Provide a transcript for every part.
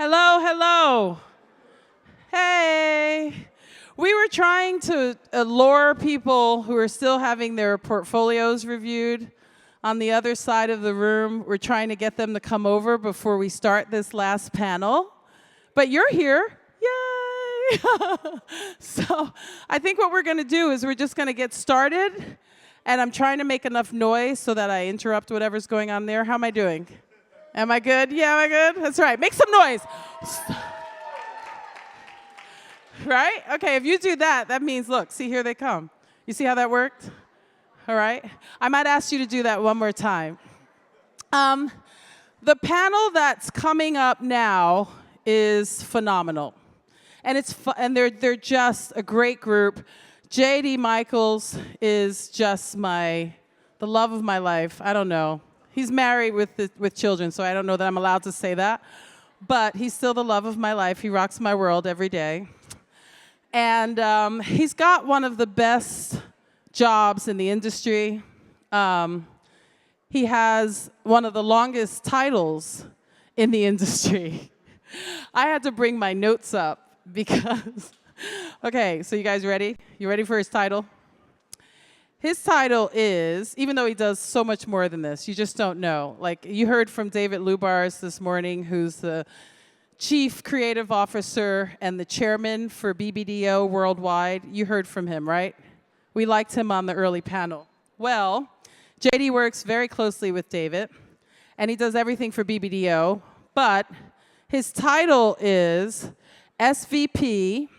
Hello, hello. Hey. We were trying to allure people who are still having their portfolios reviewed on the other side of the room. We're trying to get them to come over before we start this last panel. But you're here. Yay! So I think what we're going to do is we're just going to get started. And I'm trying to make enough noise so that I interrupt whatever's going on there. How am I doing? Am I good? Yeah, am I good? That's right. Make some noise. Right? Okay, if you do that, that means, look, see, here they come. You see how that worked? All right? I might ask you to do that one more time. The panel that's coming up now is phenomenal. And they're just a great group. J.D. Michaels is just the love of my life. I don't know. He's married with children, so I don't know that I'm allowed to say that. But he's still the love of my life. He rocks my world every day. And he's got one of the best jobs in the industry. He has one of the longest titles in the industry. I had to bring my notes up because... Okay, so you guys ready? You ready for his title? His title is, even though he does so much more than this, you just don't know. Like, you heard from David Lubars this morning, who's the Chief Creative Officer and the Chairman for BBDO Worldwide. You heard from him, right? We liked him on the early panel. Well, JD works very closely with David, and he does everything for BBDO, but his title is SVP,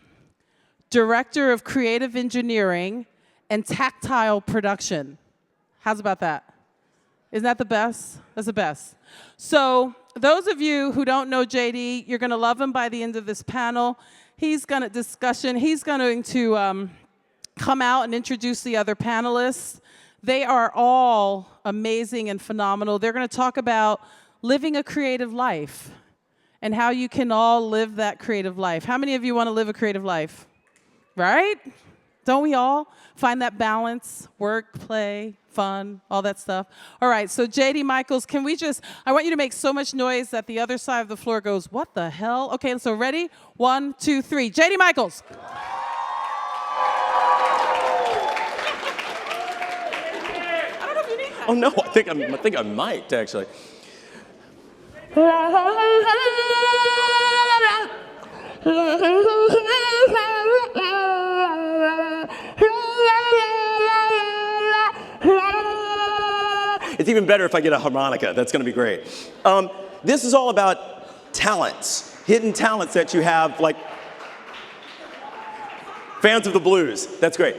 Director of Creative Engineering and Tactile Production. How's about that? Isn't that the best? That's the best. So those of you who don't know JD, you're going to love him by the end of this panel. He's going to come out and introduce the other panelists. They are all amazing and phenomenal. They're going to talk about living a creative life and how you can all live that creative life. How many of you want to live a creative life? Right? Don't we all find that balance, work, play, fun, all that stuff? All right, so J.D. Michaels, I want you to make so much noise that the other side of the floor goes, what the hell? Okay, so ready? 1, 2, 3. J.D. Michaels. I don't know if you need that. Oh, no, I think I might, actually. It's even better if I get a harmonica. That's going to be great. This is all about talents, hidden talents that you have, like fans of the blues. That's great.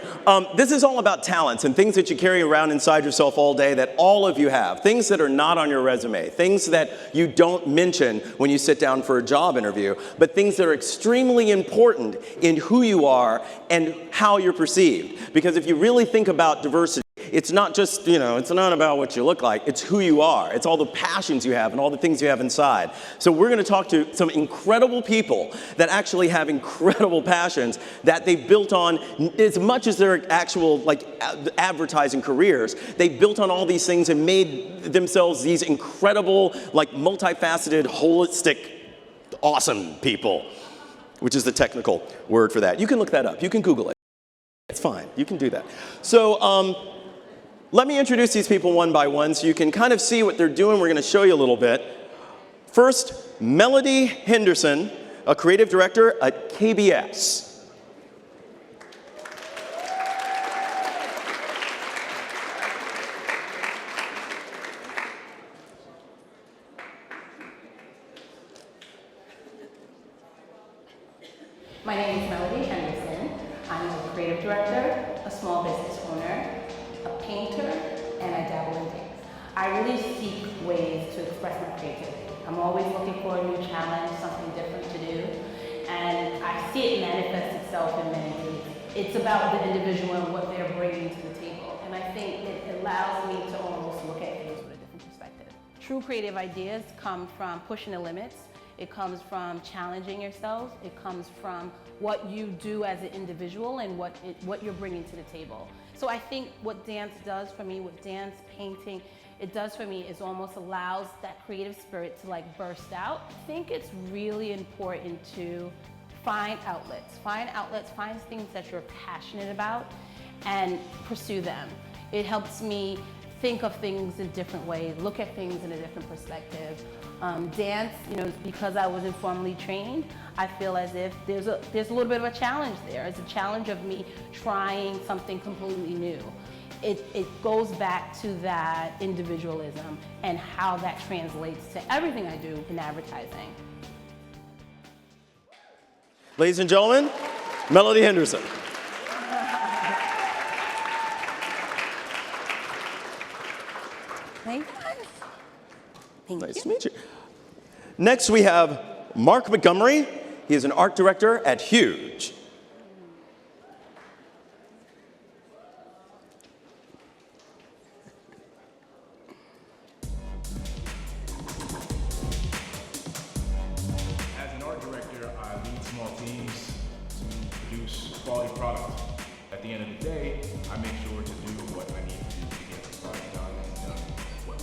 This is all about talents and things that you carry around inside yourself all day that all of you have, things that are not on your resume, things that you don't mention when you sit down for a job interview, but things that are extremely important in who you are and how you're perceived. Because if you really think about diversity, it's not just, it's not about what you look like, it's who you are. It's all the passions you have and all the things you have inside. So we're going to talk to some incredible people that actually have incredible passions that they've built on, as much as their actual advertising careers, they built on all these things and made themselves these incredible, multifaceted, holistic, awesome people, which is the technical word for that. You can look that up. You can Google it. It's fine. You can do that. So, let me introduce these people one by one so you can kind of see what they're doing. We're going to show you a little bit. First, Melody Henderson, a creative director at KBS. My name is Melody Henderson. I'm a creative director, a small business owner, a painter, and I dabble in dance. I really seek ways to express my creativity. I'm always looking for a new challenge, something different to do, and I see it manifest itself in many ways. It's about the individual and what they're bringing to the table, and I think it allows me to almost look at things with a different perspective. True creative ideas come from pushing the limits. It comes from challenging yourselves. It comes from what you do as an individual and what you're bringing to the table. So I think what dance does for me, with dance, painting, it does for me is almost allows that creative spirit to like burst out. I think it's really important to find outlets, find things that you're passionate about and pursue them. It helps me think of things in different ways, look at things in a different perspective. Dance, you know, because I was informally trained, I feel as if there's a little bit of a challenge there. It's a challenge of me trying something completely new. It goes back to that individualism and how that translates to everything I do in advertising. Ladies and gentlemen, Melody Henderson. Thank you. Nice to meet you. Next, we have Mark Montgomery. He is an art director at Huge. As an art director, I lead small teams to produce quality product. At the end of the day, I make sure to do what I need to do to get the product done and done well.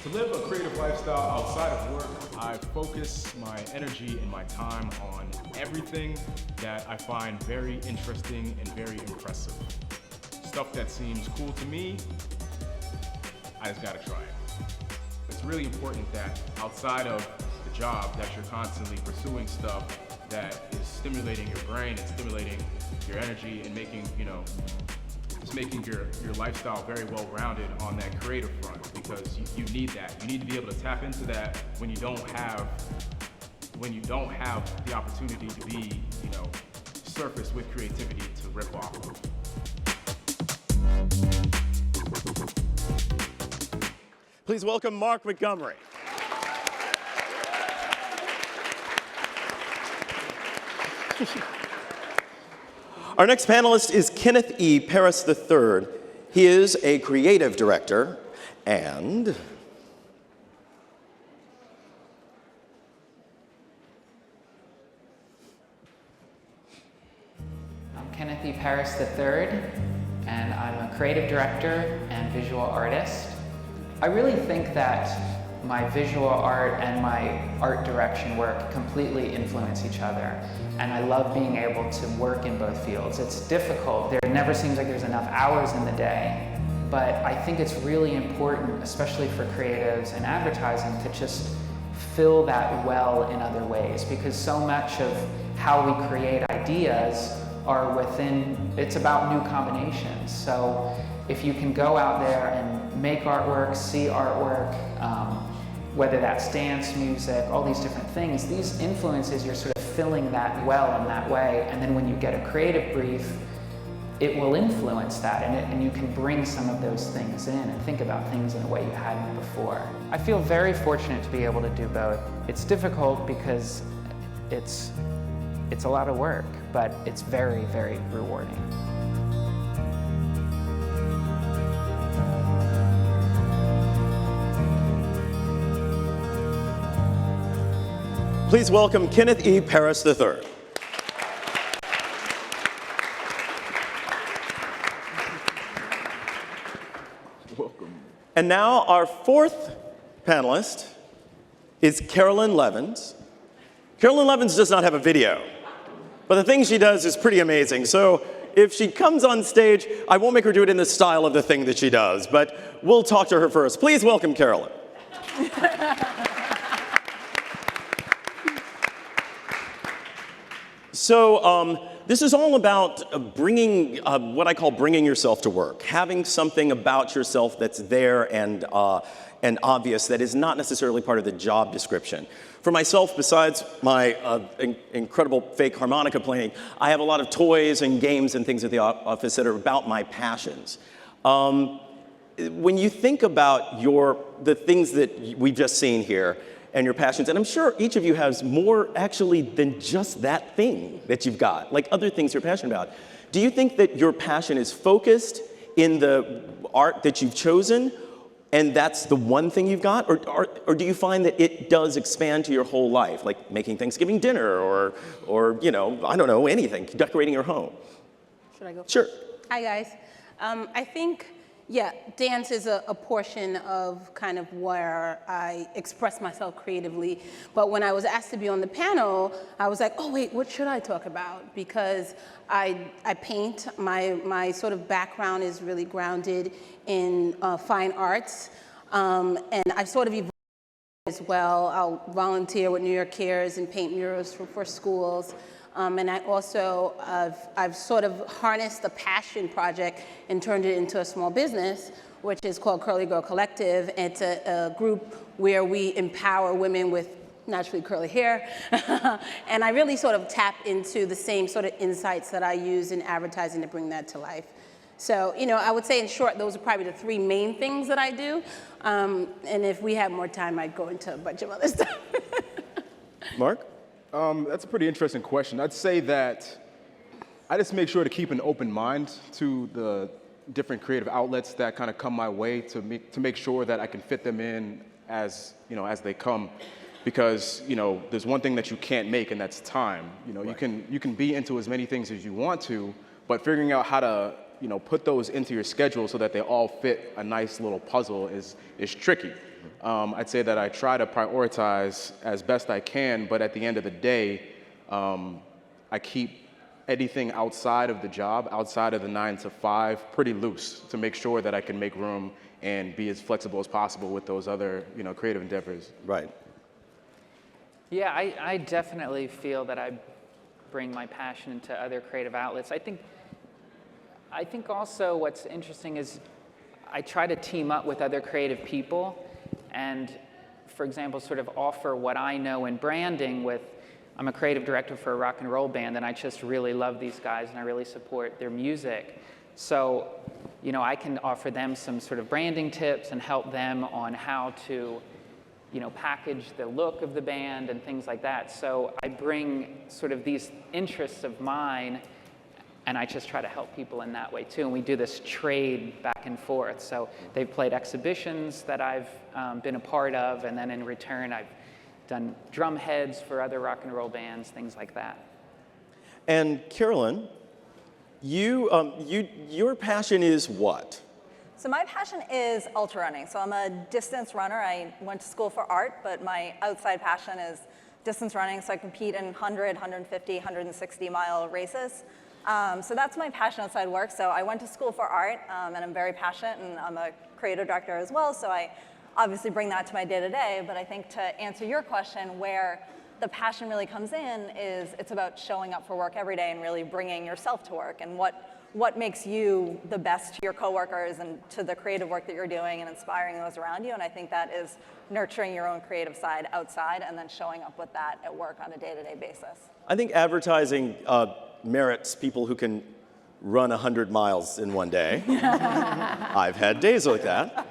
To live a creative lifestyle outside of work, I focus my energy and my time on everything that I find very interesting and very impressive. Stuff that seems cool to me, I just gotta try it. It's really important that outside of the job that you're constantly pursuing stuff that is stimulating your brain and stimulating your energy and making, you know, just making your lifestyle very well rounded on that creative front, because you need that. You need to be able to tap into that when you don't have the opportunity to be, you know, surface with creativity to rip off of. Please welcome Mark Montgomery. Our next panelist is Kenneth E. Parris III. He is a creative director and I'm Kenneth E. Parris III, and I'm a creative director and visual artist. I really think that my visual art and my art direction work completely influence each other. And I love being able to work in both fields. It's difficult. There never seems like there's enough hours in the day. But I think it's really important, especially for creatives and advertising, to just fill that well in other ways. Because so much of how we create ideas are within, it's about new combinations. So if you can go out there and make artwork, see artwork, whether that's dance, music, all these different things, these influences, you're sort of filling that well in that way, and then when you get a creative brief, it will influence that, and you can bring some of those things in and think about things in a way you hadn't before. I feel very fortunate to be able to do both. It's difficult because it's a lot of work, but it's very, very rewarding. please welcome Kenneth E. Parris III. Welcome. And now our fourth panelist is Karalyn Leavens. Karalyn Leavens does not have a video, but the thing she does is pretty amazing. So if she comes on stage, I won't make her do it in the style of the thing that she does, but we'll talk to her first. Please welcome Karalyn. So this is all about bringing, what I call bringing yourself to work, having something about yourself that's there and obvious that is not necessarily part of the job description. For myself, besides my incredible fake harmonica playing, I have a lot of toys and games and things at the office that are about my passions. When you think about the things that we've just seen here and your passions, and I'm sure each of you has more actually than just that thing that you've got, like other things you're passionate about. Do you think that your passion is focused in the art that you've chosen, and that's the one thing you've got? Or do you find that it does expand to your whole life, like making Thanksgiving dinner or you know, I don't know, anything, decorating your home? Should I go? Sure. Hi, guys. I think Yeah, dance is a portion of kind of where I express myself creatively. But when I was asked to be on the panel, I was like, oh wait, what should I talk about? Because I paint, my sort of background is really grounded in fine arts. And I've sort of evolved as well. I'll volunteer with New York Cares and paint murals for schools. And I also, I've sort of harnessed the passion project and turned it into a small business, which is called Curly Girl Collective. It's a group where we empower women with naturally curly hair. And I really sort of tap into the same sort of insights that I use in advertising to bring that to life. So, you know, I would say in short, those are probably the three main things that I do. And if we had more time, I'd go into a bunch of other stuff. Mark? That's a pretty interesting question. I'd say that I just make sure to keep an open mind to the different creative outlets that kind of come my way to make sure that I can fit them in as, you know, as they come. Because, you know, there's one thing that you can't make, and that's time. You know, right. you can be into as many things as you want to, but figuring out how to, you know, put those into your schedule so that they all fit a nice little puzzle is tricky. I'd say that I try to prioritize as best I can, but at the end of the day, I keep anything outside of the job, outside of the 9 to 5, pretty loose to make sure that I can make room and be as flexible as possible with those other, you know, creative endeavors. Right. Yeah, I definitely feel that I bring my passion into other creative outlets. I think also what's interesting is I try to team up with other creative people and, for example, sort of offer what I know in branding with, I'm a creative director for a rock and roll band, and I just really love these guys, and I really support their music. So, you know, I can offer them some sort of branding tips and help them on how to, you know, package the look of the band and things like that. So I bring sort of these interests of mine, and I just try to help people in that way too. And we do this trade back and forth. So they've played exhibitions that I've been a part of, and then in return I've done drum heads for other rock and roll bands, things like that. And Karalyn, your passion is what? So my passion is ultra running. So I'm a distance runner. I went to school for art, but my outside passion is distance running. So I compete in 100, 150, 160 mile races. So that's my passion outside work. So I went to school for art, and I'm very passionate, and I'm a creative director as well. So I obviously bring that to my day-to-day. But I think to answer your question, where the passion really comes in is it's about showing up for work every day and really bringing yourself to work, and what makes you the best to your coworkers and to the creative work that you're doing and inspiring those around you. And I think that is nurturing your own creative side outside and then showing up with that at work on a day-to-day basis. I think advertising merits people who can run 100 miles in one day. I've had days like that.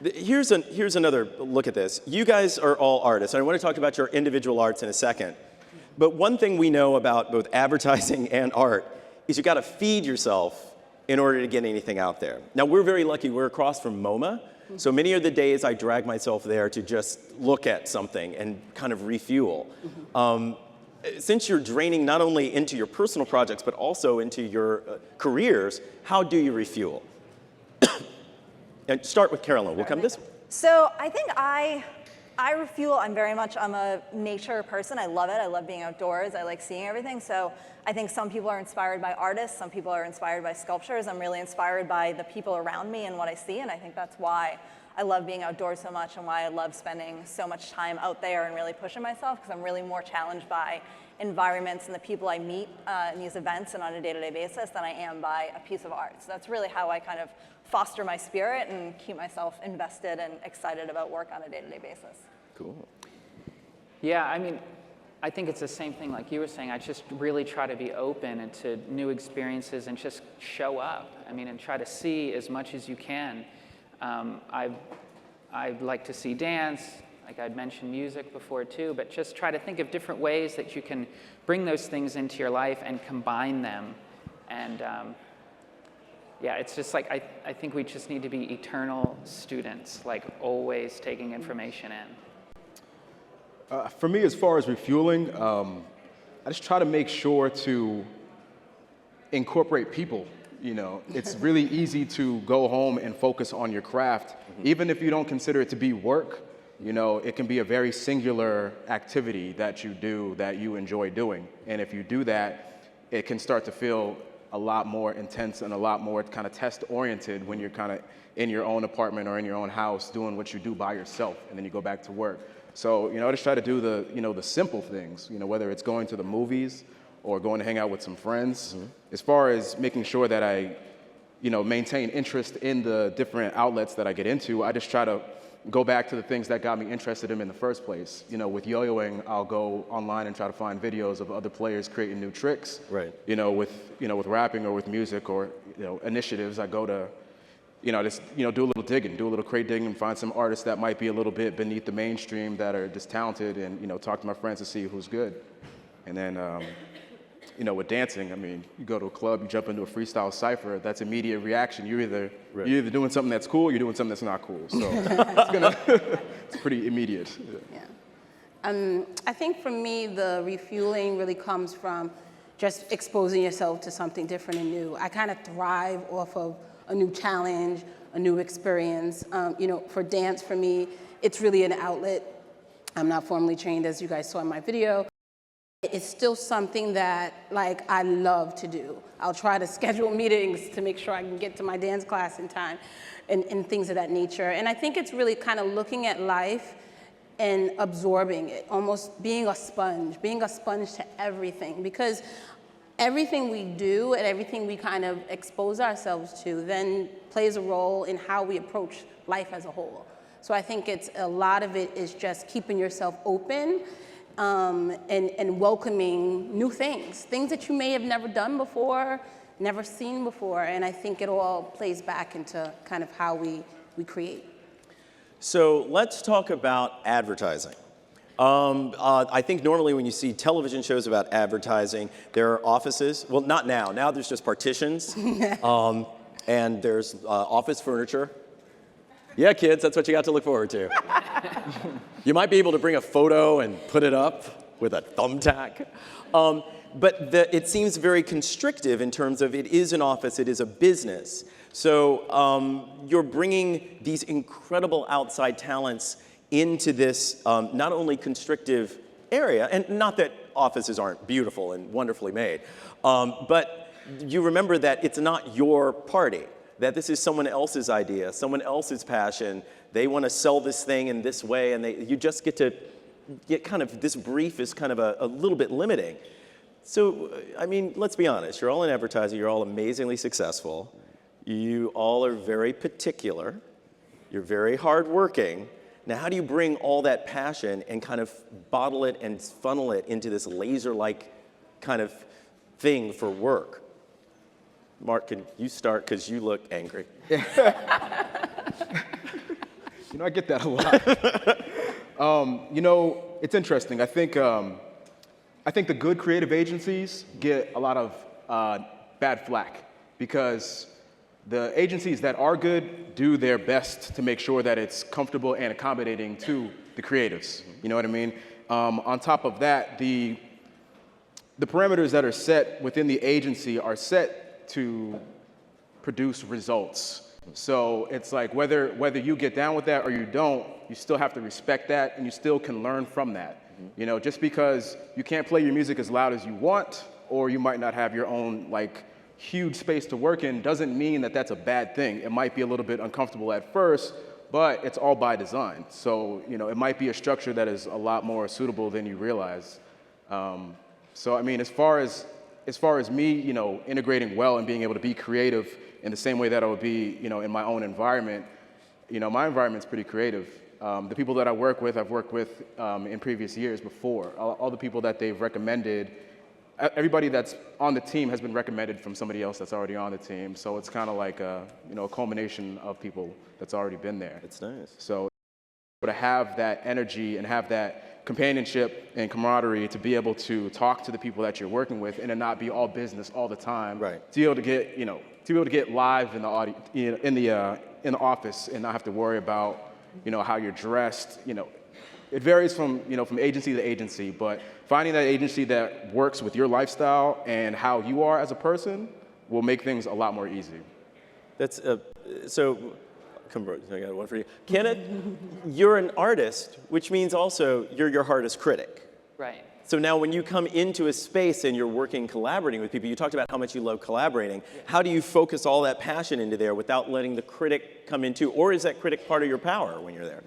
Here's another look at this. You guys are all artists, and I want to talk about your individual arts in a second. But one thing we know about both advertising and art is you got to feed yourself in order to get anything out there. Now, we're very lucky. We're across from MoMA, so many of the days I drag myself there to just look at something and kind of refuel. Since you're draining not only into your personal projects, but also into your careers, how do you refuel? And start with Karalyn. We'll come this way. So I think I refuel. I'm a nature person. I love it. I love being outdoors. I like seeing everything. So I think some people are inspired by artists. Some people are inspired by sculptures. I'm really inspired by the people around me and what I see. And I think that's why I love being outdoors so much and why I love spending so much time out there and really pushing myself, because I'm really more challenged by environments and the people I meet in these events and on a day-to-day basis than I am by a piece of art. So that's really how I kind of foster my spirit and keep myself invested and excited about work on a day-to-day basis. Cool. Yeah, I mean, I think it's the same thing like you were saying. I just really try to be open to new experiences and just show up. I mean, and try to see as much as you can. I like to see dance, like I'd mentioned music before too, but just try to think of different ways that you can bring those things into your life and combine them. And yeah, it's just like, I think we just need to be eternal students, like always taking information in. For me, as far as refueling, I just try to make sure to incorporate people You know, it's really easy to go home and focus on your craft, even if you don't consider it to be work. You know, it can be a very singular activity that you do that you enjoy doing. And if you do that, it can start to feel a lot more intense and a lot more kind of test-oriented when you're kind of in your own apartment or in your own house doing what you do by yourself, and then you go back to work. So, you know, I just try to do the, you know, the simple things, you know, whether it's going to the movies or going to hang out with some friends. As far as making sure that I, you know, maintain interest in the different outlets that I get into, I just try to go back to the things that got me interested in the first place. You know, with yo-yoing, I'll go online and try to find videos of other players creating new tricks. Right. You know, with rapping or with music or, you know, initiatives, I go to, you know, just, you know, do a little digging, do a little crate digging and find some artists that might be a little bit beneath the mainstream that are just talented, and, you know, talk to my friends to see who's good. And then, you know, with dancing, I mean, you go to a club, you jump into a freestyle cypher, that's immediate reaction. You're either doing something that's cool, or you're doing something that's not cool. So it's pretty immediate. Yeah. I think for me, the refueling really comes from just exposing yourself to something different and new. I kind of thrive off of a new challenge, a new experience. You know, for dance, for me, it's really an outlet. I'm not formally trained, as you guys saw in my video. It's still something that, like, I love to do. I'll try to schedule meetings to make sure I can get to my dance class in time and things of that nature. And I think it's really kind of looking at life and absorbing it, almost being a sponge to everything, because everything we do and everything we kind of expose ourselves to then plays a role in how we approach life as a whole. So I think it's a lot of it is just keeping yourself open and welcoming new things that you may have never done before, never seen before. And I think it all plays back into kind of how we create. So let's talk about advertising. I think normally when you see television shows about advertising, there are offices. Well, not now. Now there's just partitions. And there's office furniture. Yeah, kids, that's what you got to look forward to. You might be able to bring a photo and put it up with a thumbtack. But it seems very constrictive in terms of it is an office, it is a business. So you're bringing these incredible outside talents into this not only constrictive area, and not that offices aren't beautiful and wonderfully made, but you remember that it's not your party, that this is someone else's idea, someone else's passion. They want to sell this thing in this way, and you just get to get kind of, this brief is kind of a little bit limiting. So, I mean, let's be honest. You're all in advertising. You're all amazingly successful. You all are very particular. You're very hardworking. Now, how do you bring all that passion and kind of bottle it and funnel it into this laser-like kind of thing for work? Mark, can you start, because you look angry. You know, I get that a lot. You know, it's interesting. I think the good creative agencies get a lot of bad flack, because the agencies that are good do their best to make sure that it's comfortable and accommodating to the creatives. You know what I mean? On top of that, the parameters that are set within the agency are set to produce results. So it's like whether you get down with that or you don't, you still have to respect that, and you still can learn from that. You know, just because you can't play your music as loud as you want, or you might not have your own like huge space to work in, doesn't mean that that's a bad thing. It might be a little bit uncomfortable at first, but it's all by design. So, you know, it might be a structure that is a lot more suitable than you realize. So, I mean, as far as me, you know, integrating well and being able to be creative in the same way that I would be, you know, in my own environment, you know, my environment's pretty creative. The people that I work with, I've worked with in previous years before. All the people that they've recommended, everybody that's on the team has been recommended from somebody else that's already on the team. So it's kind of like a, you know, a culmination of people that's already been there. It's nice. So to have that energy and have that companionship and camaraderie to be able to talk to the people that you're working with and to not be all business all the time. Right. To be able to get, you know, to be able to get live in the audience, in the office, and not have to worry about, you know, how you're dressed. You know, it varies from, you know, from agency to agency, but finding that agency that works with your lifestyle and how you are as a person, will make things a lot more easy. That's so. I got one for you, Kenneth. You're an artist, which means also you're your hardest critic. Right. So now when you come into a space and you're working, collaborating with people, you talked about how much you love collaborating. Yeah. How do you focus all that passion into there without letting the critic come into, or is that critic part of your power when you're there?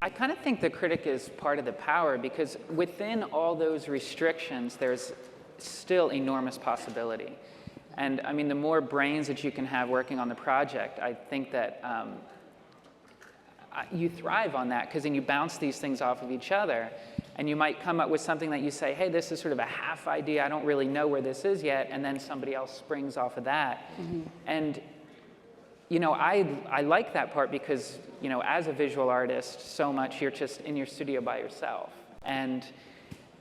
I kind of think the critic is part of the power because within all those restrictions, there's still enormous possibility. And I mean, the more brains that you can have working on the project, I think that you thrive on that because then you bounce these things off of each other. And you might come up with something that you say, hey, this is sort of a half idea. I don't really know where this is yet. And then somebody else springs off of that. Mm-hmm. And you know, I like that part because, you know, as a visual artist, so much you're just in your studio by yourself. And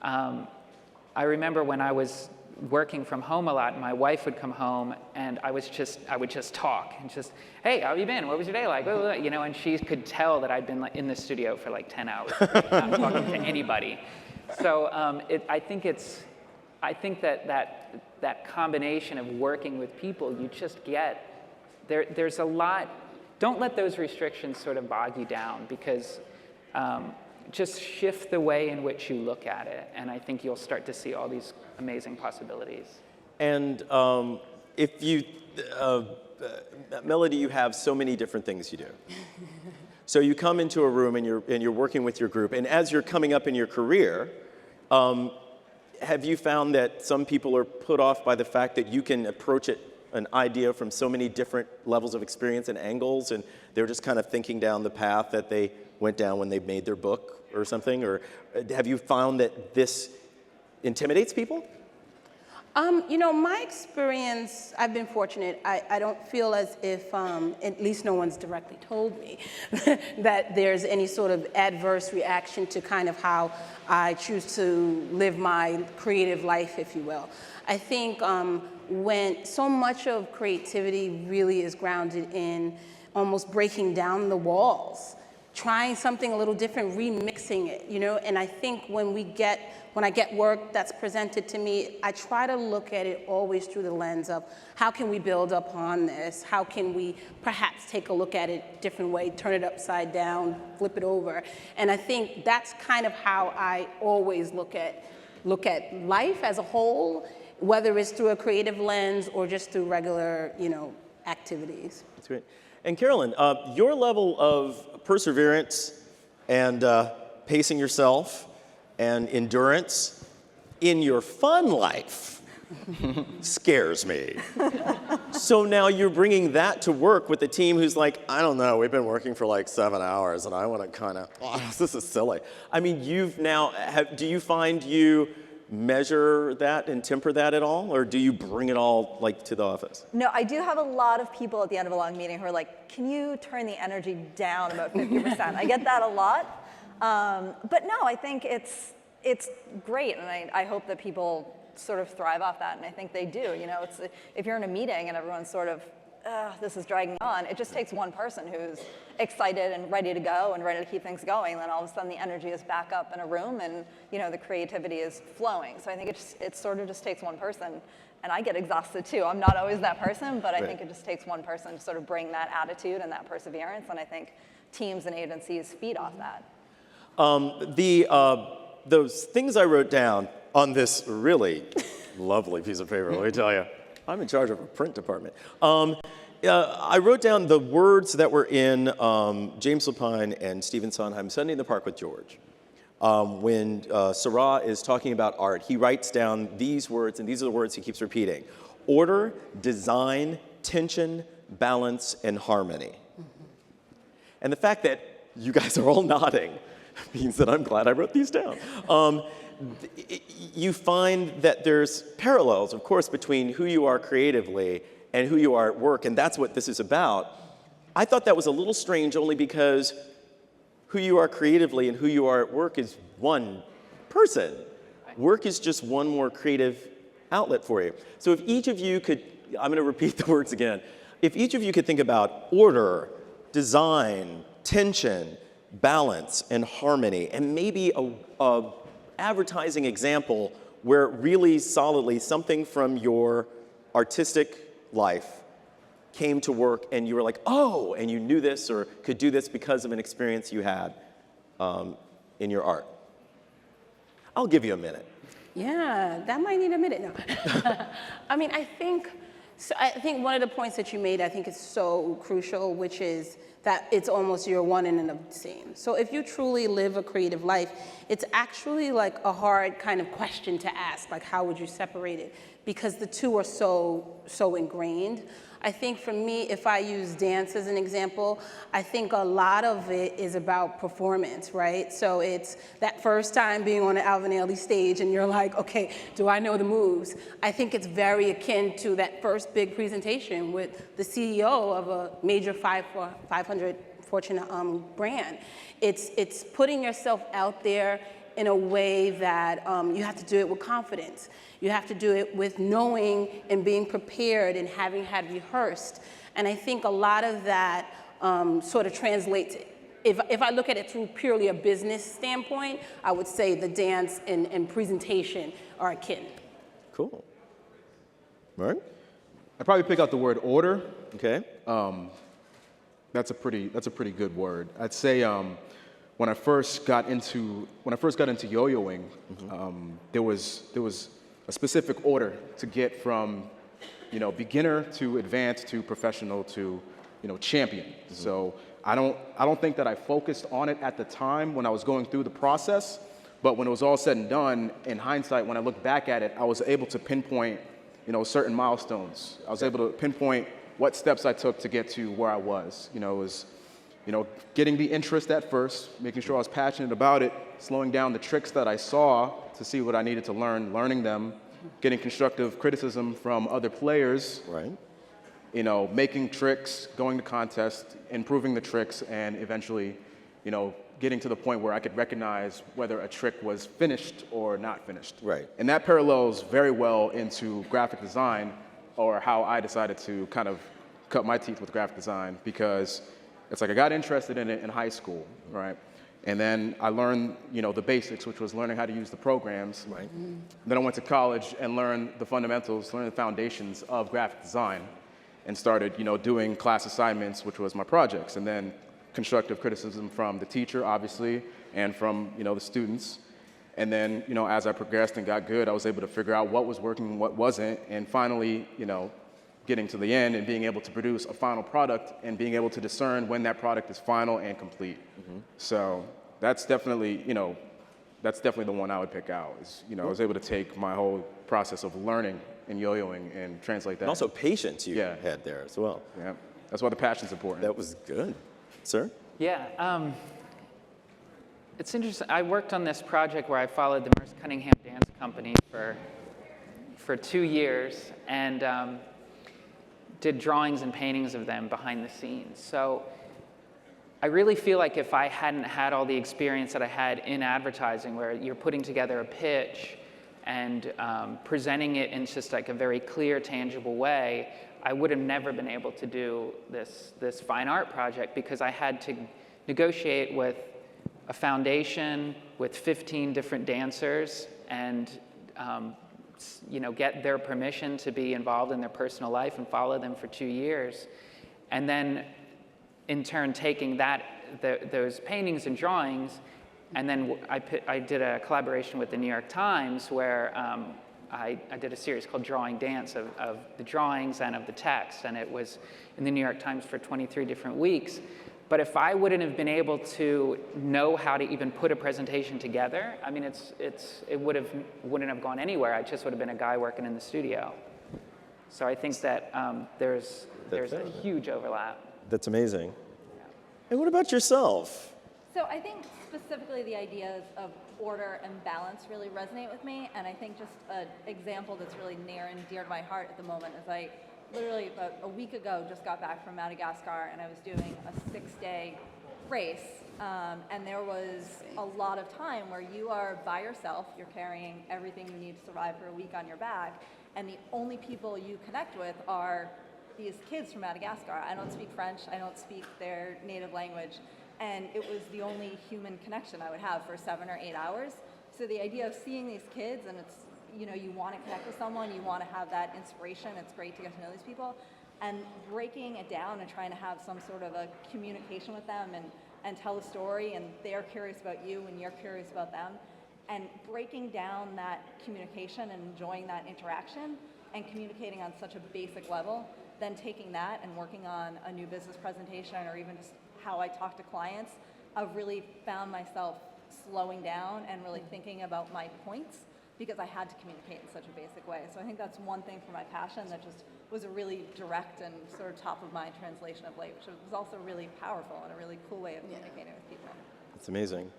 I remember when I was working from home a lot, my wife would come home and I would just talk and just, hey, how have you been? What was your day like? You know, and she could tell that I'd been like in the studio for like 10 hours, not talking to anybody. So I think that combination of working with people, you just get, there's a lot, don't let those restrictions sort of bog you down because just shift the way in which you look at it, and I think you'll start to see all these amazing possibilities. And if you, Melody, you have so many different things you do. So you come into a room and you're working with your group, and as you're coming up in your career, have you found that some people are put off by the fact that you can approach an idea from so many different levels of experience and angles, and they're just kind of thinking down the path that they went down when they made their book or something? Or have you found that this intimidates people? You know, my experience, I've been fortunate. I don't feel as if, at least no one's directly told me, that there's any sort of adverse reaction to kind of how I choose to live my creative life, if you will. I think when so much of creativity really is grounded in almost breaking down the walls, trying something a little different, remixing it, you know? And I think when I get work that's presented to me, I try to look at it always through the lens of how can we build upon this? How can we perhaps take a look at it a different way, turn it upside down, flip it over? And I think that's kind of how I always look at life as a whole, whether it's through a creative lens or just through regular, you know, activities. That's great. And Karalyn, your level of perseverance and pacing yourself and endurance in your fun life scares me. So now you're bringing that to work with a team who's like, I don't know, we've been working for like 7 hours and I want to kind of, this is silly. I mean, do you find you measure that and temper that at all, or do you bring it all like to the office? No, I do have a lot of people at the end of a long meeting who are like, can you turn the energy down about 50%? I get that a lot. But no, I think it's great, and I hope that people sort of thrive off that, and I think they do. You know, if you're in a meeting and everyone's sort of, this is dragging on, it just takes one person who's excited and ready to go and ready to keep things going, and then all of a sudden the energy is back up in a room and, you know, the creativity is flowing. So I think it sort of just takes one person, and I get exhausted too. I'm not always that person, but I think it just takes one person to sort of bring that attitude and that perseverance, and I think teams and agencies feed off that. Those things I wrote down on this really lovely piece of paper, let me tell you. I'm in charge of a print department. I wrote down the words that were in James Lapine and Stephen Sondheim's Sunday in the Park with George. When Sarah is talking about art, he writes down these words, and these are the words he keeps repeating: order, design, tension, balance, and harmony. Mm-hmm. And the fact that you guys are all nodding means that I'm glad I wrote these down. You find that there's parallels, of course, between who you are creatively and who you are at work, and that's what this is about. I thought that was a little strange only because who you are creatively and who you are at work is one person. Work is just one more creative outlet for you. So if each of you could, I'm going to repeat the words again. If each of you could think about order, design, tension, balance, and harmony, and maybe a advertising example where really solidly something from your artistic life came to work and you were like, oh, and you knew this or could do this because of an experience you had in your art? I'll give you a minute. Yeah, that might need a minute. No. I mean, I think one of the points that you made, I think is so crucial, which is that it's almost you're one and of the same. So if you truly live a creative life, it's actually like a hard kind of question to ask, like how would you separate it? Because the two are so ingrained. I think for me, if I use dance as an example, I think a lot of it is about performance, right? So it's that first time being on the Alvin Ailey stage and you're like, okay, do I know the moves? I think it's very akin to that first big presentation with the CEO of a major 500 Fortune brand. It's putting yourself out there in a way that you have to do it with confidence. You have to do it with knowing and being prepared and having had rehearsed. And I think a lot of that sort of translates. If I look at it through purely a business standpoint, I would say the dance and presentation are akin. Cool. Right? I'd probably pick out the word order. Okay. That's a pretty good word. I'd say when I first got into yo-yoing, there was a specific order to get from, beginner to advanced to professional to, champion. Mm-hmm. So I don't think that I focused on it at the time when I was going through the process, but when it was all said and done, in hindsight, when I look back at it, I was able to pinpoint, certain milestones. I was able to pinpoint what steps I took to get to where I was. It was, getting the interest at first, making sure I was passionate about it, slowing down the tricks that I saw to see what I needed to learn, learning them, getting constructive criticism from other players, right? Making tricks, going to contests, improving the tricks, and eventually, getting to the point where I could recognize whether a trick was finished or not finished. Right. And that parallels very well into graphic design, or how I decided to kind of cut my teeth with graphic design, because it's like I got interested in it in high school, right? And then I learned, the basics, which was learning how to use the programs. Right. Then I went to college and learned the fundamentals, learned the foundations of graphic design, and started, doing class assignments, which was my projects, and then constructive criticism from the teacher, obviously, and from, the students. And then, as I progressed and got good, I was able to figure out what was working and what wasn't, and finally, getting to the end and being able to produce a final product and being able to discern when that product is final and complete. Mm-hmm. So that's definitely, the one I would pick out. Is, I was able to take my whole process of learning and yo-yoing and translate that. And also patience you had there as well. Yeah, that's why the passion's important. That was good. Sir? Yeah, it's interesting. I worked on this project where I followed the Merce Cunningham Dance Company for 2 years, and did drawings and paintings of them behind the scenes. So I really feel like if I hadn't had all the experience that I had in advertising, where you're putting together a pitch and presenting it in just like a very clear, tangible way, I would have never been able to do this fine art project, because I had to negotiate with a foundation with 15 different dancers and get their permission to be involved in their personal life and follow them for 2 years. And then in turn taking those paintings and drawings, and then I did a collaboration with the New York Times where I did a series called Drawing Dance of the drawings and of the text, and it was in the New York Times for 23 different weeks. But if I wouldn't have been able to know how to even put a presentation together, I mean, it wouldn't have gone anywhere. I just would have been a guy working in the studio. So I think that there's a huge overlap. That's amazing. Yeah. And what about yourself? So I think specifically the ideas of order and balance really resonate with me, and I think just an example that's really near and dear to my heart at the moment is I literally about a week ago just got back from Madagascar, and I was doing a 6-day race, and there was a lot of time where you are by yourself, you're carrying everything you need to survive for a week on your back, and the only people you connect with are these kids from Madagascar. I don't speak French, I don't speak their native language, and it was the only human connection I would have for 7 or 8 hours. So the idea of seeing these kids, and it's you want to connect with someone, you want to have that inspiration. It's great to get to know these people. And breaking it down and trying to have some sort of a communication with them and tell a story, and they're curious about you and you're curious about them. And breaking down that communication and enjoying that interaction and communicating on such a basic level, then taking that and working on a new business presentation or even just how I talk to clients, I've really found myself slowing down and really thinking about my points because I had to communicate in such a basic way. So I think that's one thing for my passion that just was a really direct and sort of top of mind translation of late, which was also really powerful and a really cool way of communicating with people. That's amazing.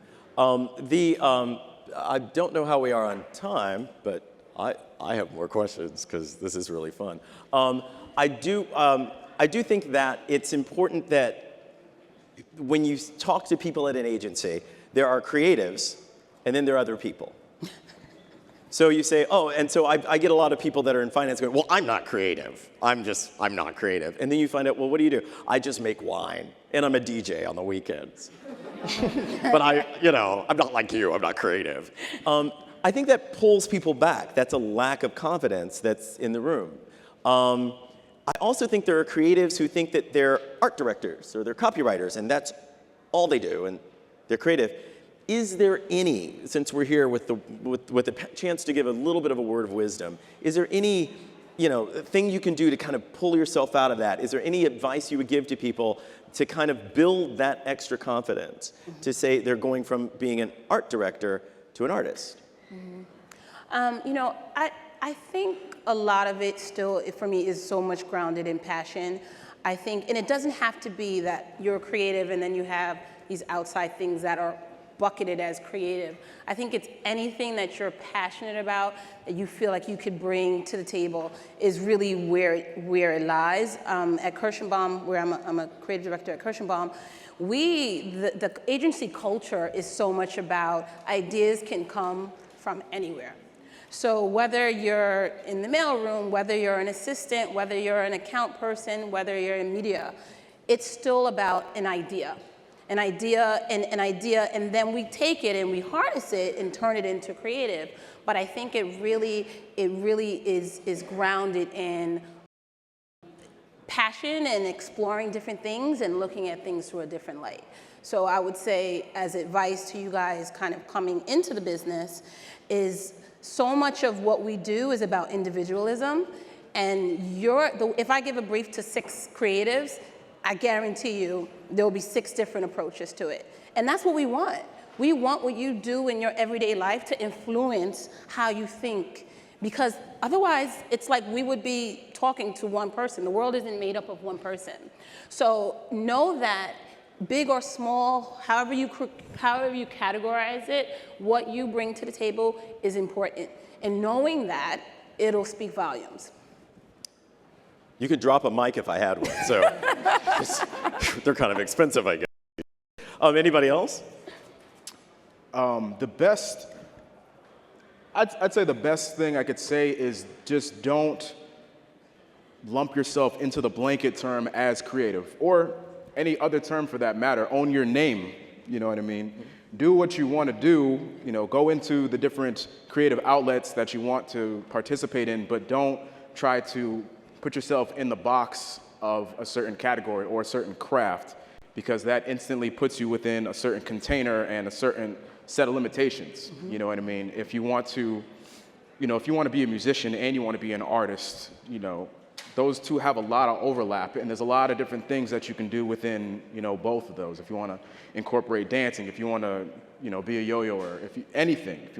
I don't know how we are on time, but I have more questions because this is really fun. I do think that it's important that when you talk to people at an agency, there are creatives, and then there are other people. So you say, oh, and so I get a lot of people that are in finance going, well, I'm not creative. I'm not creative. And then you find out, well, what do? I just make wine, and I'm a DJ on the weekends. But I'm not like you, I'm not creative. I think that pulls people back. That's a lack of confidence that's in the room. I also think there are creatives who think that they're art directors or they're copywriters, and that's all they do, and they're creative. Is there any, since we're here with the chance to give a little bit of a word of wisdom, is there any thing you can do to kind of pull yourself out of that? Is there any advice you would give to people to kind of build that extra confidence to say they're going from being an art director to an artist? I think a lot of it still, for me, is so much grounded in passion. I think, and it doesn't have to be that you're creative and then you have these outside things that are bucketed as creative. I think it's anything that you're passionate about that you feel like you could bring to the table is really where it lies. At Kirschenbaum, where I'm a creative director at Kirschenbaum, the agency culture is so much about ideas can come from anywhere. So whether you're in the mailroom, whether you're an assistant, whether you're an account person, whether you're in media, it's still about an idea. An idea, and then we take it and we harness it and turn it into creative. But I think it really is grounded in passion and exploring different things and looking at things through a different light. So I would say, as advice to you guys kind of coming into the business, is so much of what we do is about individualism. And if I give a brief to 6 creatives, I guarantee you there'll be 6 different approaches to it. And that's what we want. We want what you do in your everyday life to influence how you think. Because otherwise, it's like we would be talking to one person. The world isn't made up of one person. So know that big or small, however you categorize it, what you bring to the table is important. And knowing that, it'll speak volumes. You could drop a mic if I had one, so they're kind of expensive, I guess. Anybody else? I'd say the best thing I could say is just don't lump yourself into the blanket term as creative, or any other term for that matter. Own your name, you know what I mean? Do what you want to do, go into the different creative outlets that you want to participate in, but don't try to put yourself in the box of a certain category or a certain craft, because that instantly puts you within a certain container and a certain set of limitations. Mm-hmm. You know what I mean? If you want to, if you want to be a musician and you want to be an artist, those two have a lot of overlap, and there's a lot of different things that you can do within, both of those. If you want to incorporate dancing, if you want to, be a yo-yoer, if you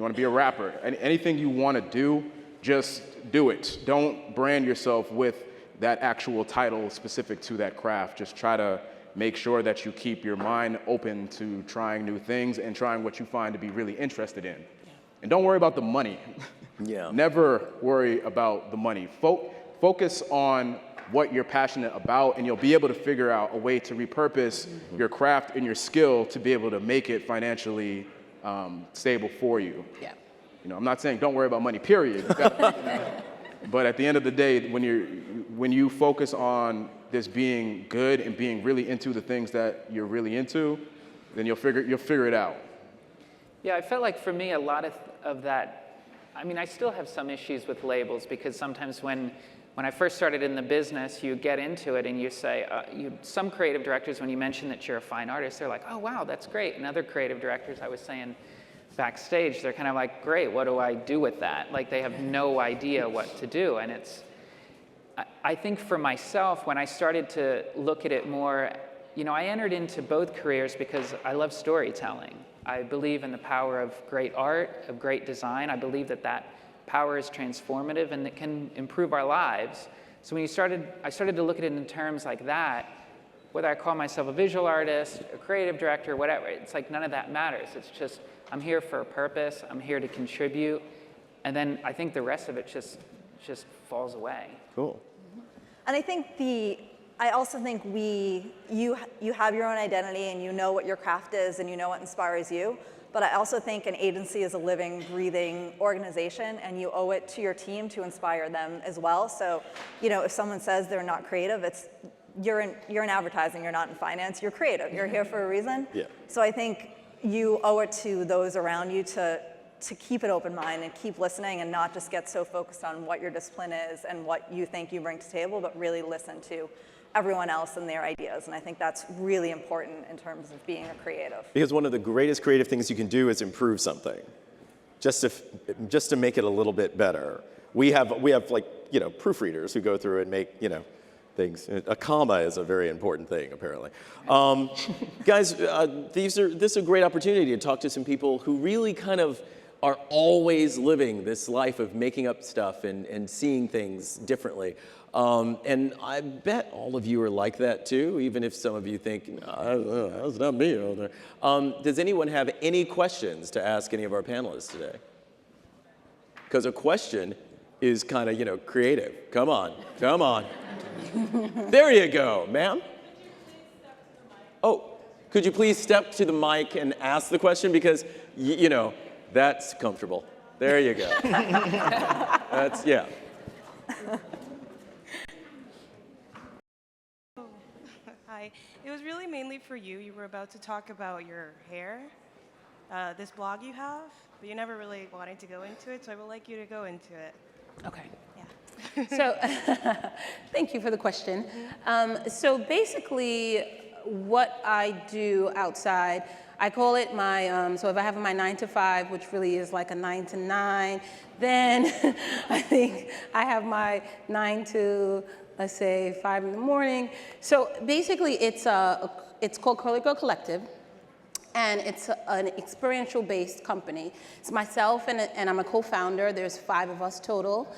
want to be a rapper, anything you want to do, just do it. Don't brand yourself with that actual title specific to that craft. Just try to make sure that you keep your mind open to trying new things and trying what you find to be really interested in. Yeah. And don't worry about the money. Yeah. Never worry about the money. Focus on what you're passionate about, and you'll be able to figure out a way to repurpose your craft and your skill to be able to make it financially stable for you. Yeah. I'm not saying don't worry about money, period. But at the end of the day, when you focus on this being good and being really into the things that you're really into, then you'll figure it out. Yeah, I felt like for me, a lot of that I mean, I still have some issues with labels because sometimes when I first started in the business, you get into it and you say, some creative directors, when you mention that you're a fine artist, they're like, oh, wow, that's great. And other creative directors, I was saying backstage, they're kind of like, great, what do I do with that? Like, they have no idea what to do. And I think for myself, when I started to look at it more, I entered into both careers because I love storytelling. I believe in the power of great art, of great design. I believe that power is transformative and it can improve our lives. So when I started to look at it in terms like that, whether I call myself a visual artist, a creative director, whatever, it's like none of that matters. It's just, I'm here for a purpose, I'm here to contribute, and then I think the rest of it just falls away. Cool. And I also think you have your own identity and you know what your craft is and you know what inspires you. But I also think an agency is a living, breathing organization and you owe it to your team to inspire them as well. So, if someone says they're not creative, you're in advertising, you're not in finance, you're creative, you're here for a reason. Yeah. So I think you owe it to those around you to keep an open mind and keep listening and not just get so focused on what your discipline is and what you think you bring to the table, but really listen to everyone else and their ideas. And I think that's really important in terms of being a creative. Because one of the greatest creative things you can do is improve something, just to make it a little bit better. We have like, proofreaders who go through and make, things. A comma is a very important thing, apparently. Guys, this is a great opportunity to talk to some people who really kind of are always living this life of making up stuff and seeing things differently. And I bet all of you are like that too, even if some of you think, no, that's not me. Does anyone have any questions to ask any of our panelists today? Because a question is kind of, creative. Come on. There you go, ma'am. Oh, could you please step to the mic and ask the question? Because, that's comfortable. There you go. Yeah. Hi. It was really mainly for you. You were about to talk about your hair, this blog you have, but you never really wanted to go into it, so I would like you to go into it. Okay. Yeah. So thank you for the question. So basically, what I do outside, I call it my, so if I have my 9 to 5, which really is like a 9 to 9, then I think I have my 9 to, let's say, 5 in the morning. So basically, it's called Curly Girl Collective, and it's an experiential-based company. It's myself, and I'm a co-founder. There's 5 of us total.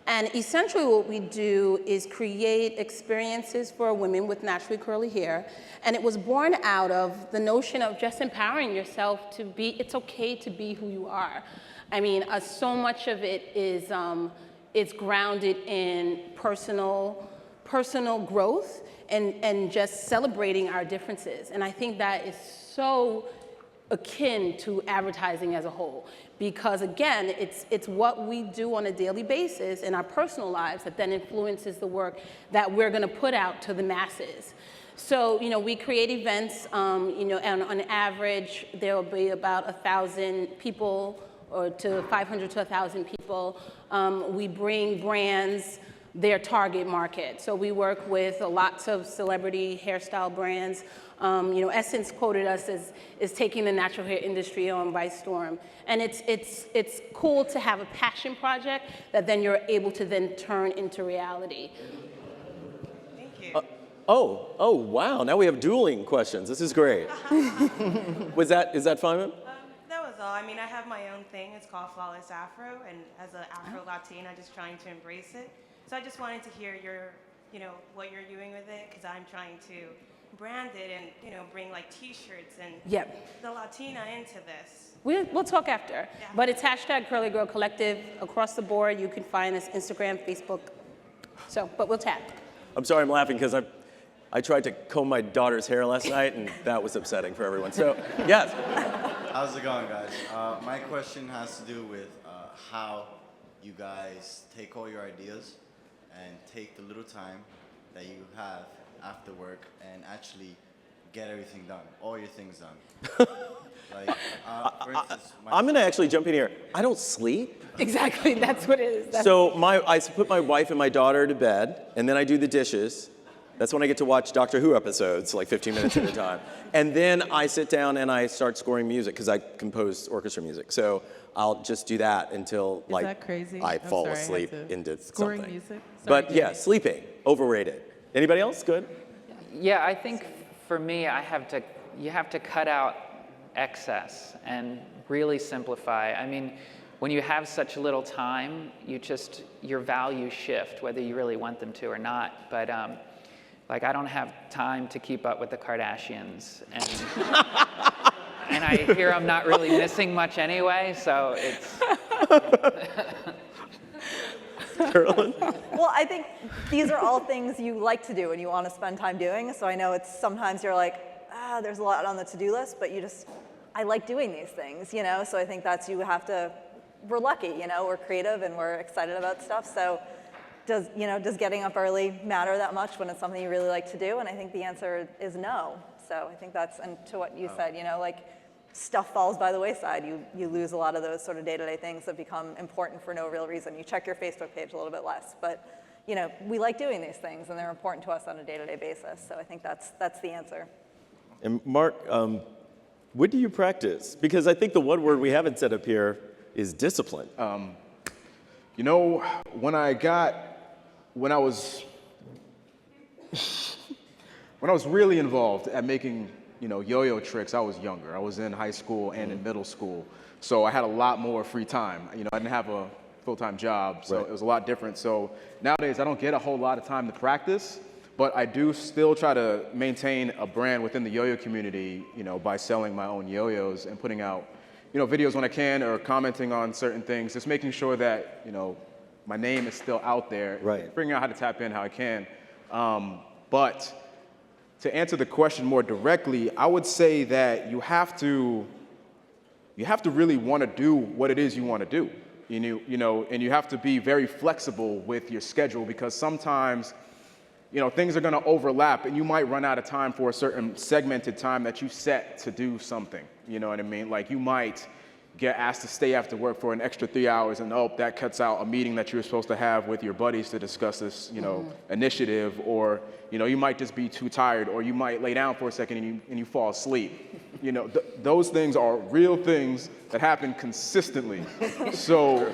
And essentially what we do is create experiences for women with naturally curly hair. And it was born out of the notion of just empowering yourself to be, it's okay to be who you are. I mean, so much of it is it's grounded in personal growth and just celebrating our differences. And I think that is so akin to advertising as a whole. Because again, it's what we do on a daily basis in our personal lives that then influences the work that we're gonna put out to the masses. So, we create events, and on average, there will be about 1,000 people or to 500 to 1,000 people. We bring brands their target market. So we work with lots of celebrity hairstyle brands. Essence quoted us as taking the natural hair industry on by storm. And it's cool to have a passion project that then you're able to then turn into reality. Thank you. Oh, wow. Now we have dueling questions. This is great. Is that fine, ma'am? That was all. I mean, I have my own thing. It's called Flawless Afro, and as an Afro-Latina, I'm just trying to embrace it. So I just wanted to hear what you're doing with it, because I'm trying to brand it and, bring like T-shirts and the Latina into this. We'll talk after. Yeah. But it's hashtag Curly Girl Collective across the board. You can find us Instagram, Facebook. But we'll tag. I'm sorry, I'm laughing because I tried to comb my daughter's hair last night, and that was upsetting for everyone. So, yes. How's it going, guys? My question has to do with how you guys take all your ideas and take the little time that you have after work and actually get everything done, all your things done? Like, for instance, I'm going to actually jump in here. I don't sleep. Exactly, that's what it is. So I put my wife and my daughter to bed, and then I do the dishes. That's when I get to watch Doctor Who episodes, like 15 minutes at a time. And then I sit down and I start scoring music, because I compose orchestra music. So I'll just do that until Is that crazy? I I'm fall sorry, I had asleep to- into Scoring something. music? Sorry, But yeah, Jamie. sleeping, overrated. Anybody else? Good? Yeah, I think for me, you have to cut out excess and really simplify. I mean, when you have such little time, your values shift, whether you really want them to or not. But like, I don't have time to keep up with the Kardashians, and I hear I'm not really missing much anyway, so it's. Karalyn? Well, I think these are all things you like to do and you want to spend time doing. So I know it's sometimes you're like, there's a lot on the to-do list, but I like doing these things, you know? So I think we're lucky, you know? We're creative and we're excited about stuff. So does getting up early matter that much when it's something you really like to do? And I think the answer is no. So I think and to what you said, you know, like, stuff falls by the wayside. You lose a lot of those sort of day-to-day things that become important for no real reason. You check your Facebook page a little bit less, but you know, we like doing these things and they're important to us on a day-to-day basis. So I think that's the answer. And Mark, what do you practice? Because I think the one word we haven't said up here is discipline. You know, when I was really involved at making, you know, yo-yo tricks, I was younger. I was in high school and in middle school. So I had a lot more free time. You know, I didn't have a full-time job, so Right. it was a lot different. So nowadays, I don't get a whole lot of time to practice, but I do still try to maintain a brand within the yo-yo community, you know, by selling my own yo-yos and putting out, you know, videos when I can or commenting on certain things, just making sure that, you know, my name is still out there. Right. Figuring out how to tap in how I can. But to answer the question more directly, I would say that you have to really want to do what it is you want to do. You know, and you have to be very flexible with your schedule, because sometimes, you know, things are going to overlap and you might run out of time for a certain segmented time that you set to do something. You know what I mean? Like, you might get asked to stay after work for an extra 3 hours, and that cuts out a meeting that you were supposed to have with your buddies to discuss this, you know, initiative, or, you know, you might just be too tired, or you might lay down for a second and you fall asleep. You know, those things are real things that happen consistently. So